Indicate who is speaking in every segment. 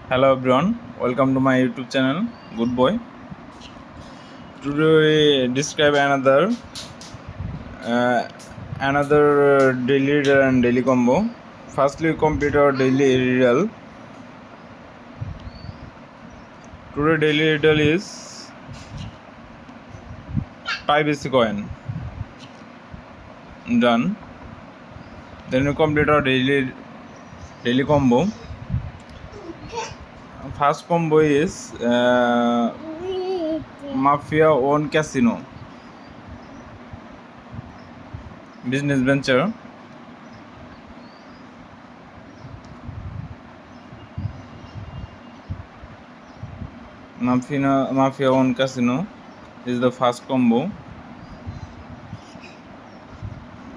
Speaker 1: Hello everyone, welcome to my YouTube channel. Good boy. Today we describe uh, another daily riddle and daily combo. Firstly, we complete our daily riddle. Today daily riddle is pi basic coin. Done. Then we complete our daily combo. First combo is Mafia own casino business venture. Mafia own casino is the first combo.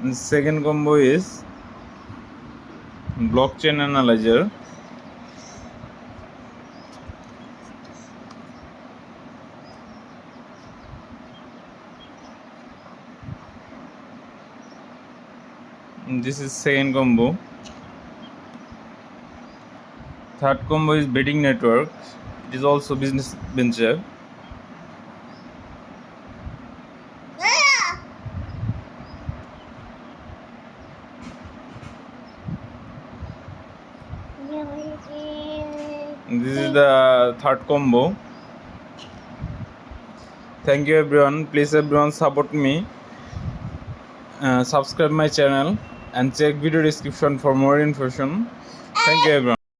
Speaker 1: The second combo is blockchain analyzer. This is second combo. Third combo is betting network. It is also business venture. This is the third combo. Thank you everyone. Please everyone support me. Subscribe my channel and check video description for more information. Thank you everyone.